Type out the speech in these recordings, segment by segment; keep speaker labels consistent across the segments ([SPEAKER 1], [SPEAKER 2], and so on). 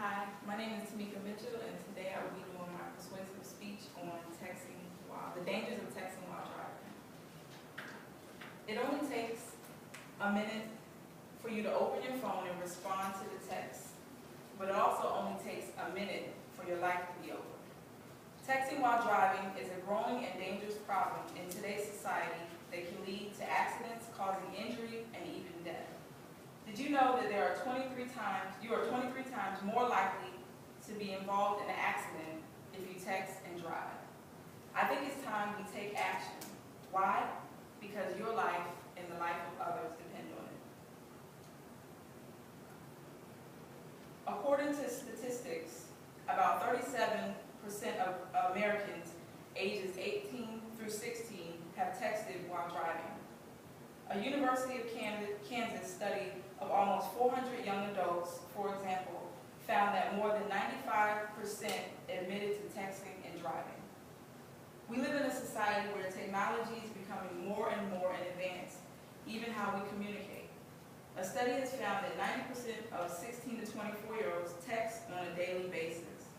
[SPEAKER 1] Hi, my name is Tamekia Mitchell, and today I will be doing my persuasive speech on the dangers of texting while driving. It only takes a minute for you to open your phone and respond to the text, but it also only takes a minute for your life to be over. Texting while driving is a growing and dangerous problem in today's society that can lead to accidents causing injury and even death. Did you know that you are 23 times more likely to be involved in an accident if you text and drive? I think it's time we take action. Why? Because your life and the life of others depend on it. According to statistics, about 37% of Americans ages 18 through 16 have texted while driving. A University of Kansas study of almost 400 young adults, for example, found that more than 95% admitted to texting and driving. We live in a society where technology is becoming more and more in advance, even how we communicate. A study has found that 90% of 16 to 24-year-olds text on a daily basis.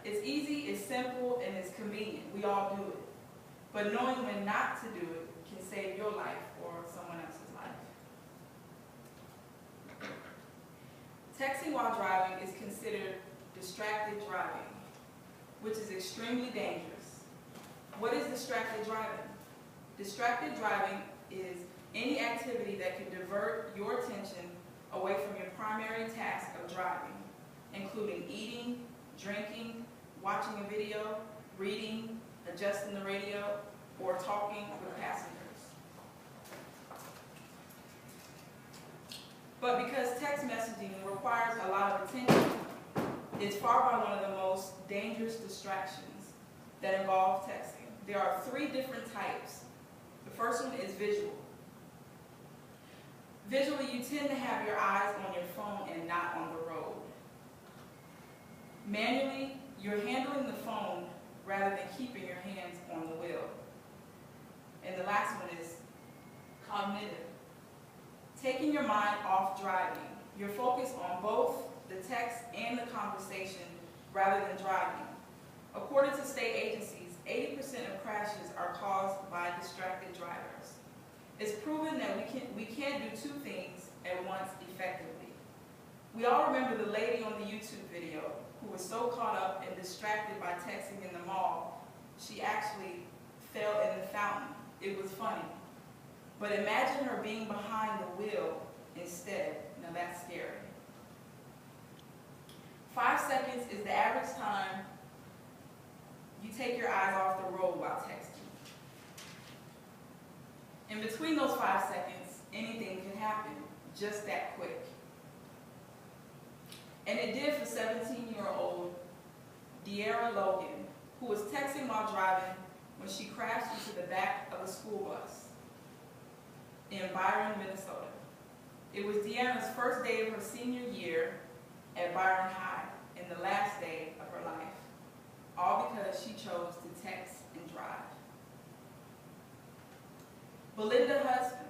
[SPEAKER 1] It's easy, it's simple, and it's convenient. We all do it. But knowing when not to do it can save your life or someone else's life. Texting while driving is considered distracted driving, which is extremely dangerous. What is distracted driving? Distracted driving is any activity that can divert your attention away from your primary task of driving, including eating, drinking, watching a video, reading, adjusting the radio, or talking with passengers. But because text messaging requires a lot of attention, it's far by one of the most dangerous distractions that involve texting. There are 3 different types. The first one is visual. Visually, you tend to have your eyes on your phone and not on the road. Manually, you're handling the phone rather than keeping your hands on the wheel. And the last one is cognitive. Taking your mind off driving. You're focused on both the text and the conversation rather than driving. According to state agencies, 80% of crashes are caused by distracted drivers. It's proven that we can't do 2 things at once effectively. We all remember the lady on the YouTube video who was so caught up and distracted by texting in the mall, she actually fell in the fountain. It was funny. But imagine her being behind the wheel instead. Now that's scary. 5 seconds is the average time you take your eyes off the road while texting. In between those 5 seconds, anything can happen, just that quick. And it did for 17-year-old De'Ara Logan, who was texting while driving when she crashed into the back of a school bus in Byron, Minnesota. It was De'Ara's first day of her senior year at Byron High and the last day of her life, all because she chose to text and drive. Belinda Husband,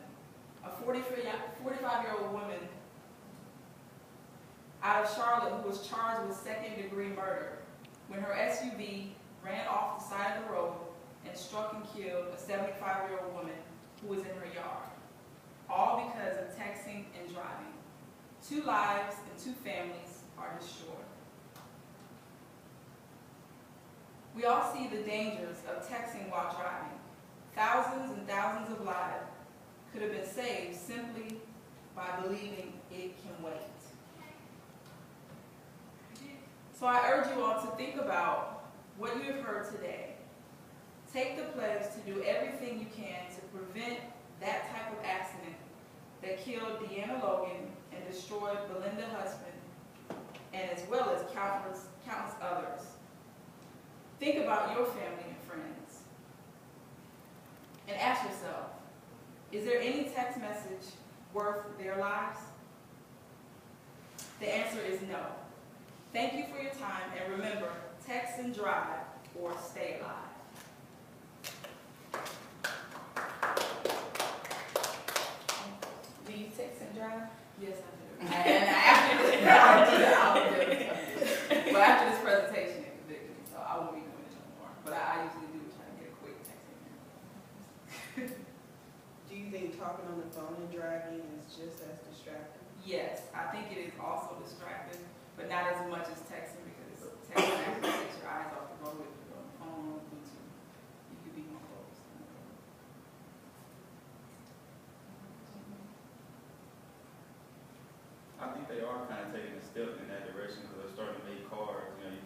[SPEAKER 1] a 45-year-old woman out of Charlotte who was charged with second-degree murder when her SUV ran off the side of the road and struck and killed a 75-year-old woman who was in her yard, all because of texting and driving. 2 lives and 2 families are destroyed. We all see the dangers of texting while driving. Thousands and thousands of lives could have been saved simply by believing it can wait. So I urge you all to think about what you have heard today. Take the pledge to do everything you can to prevent that type of accident that killed De'Ara Logan and destroyed Belinda Husband, and as well as countless others. Think about your family and friends. And ask yourself, is there any text message worth their lives? The answer is no. Thank you for your time, and remember, text and drive or stay alive. Do you text and drive? Yes, I do.
[SPEAKER 2] talking on the phone and driving is just as distracting?
[SPEAKER 1] Yes, I think it is also distracting, but not as much as texting, because texting actually takes your eyes off the road. If you're on the phone or Bluetooth, you could be more focused on the road.
[SPEAKER 3] I think they are kind of taking a step in that direction because they're starting to make cars. You know, you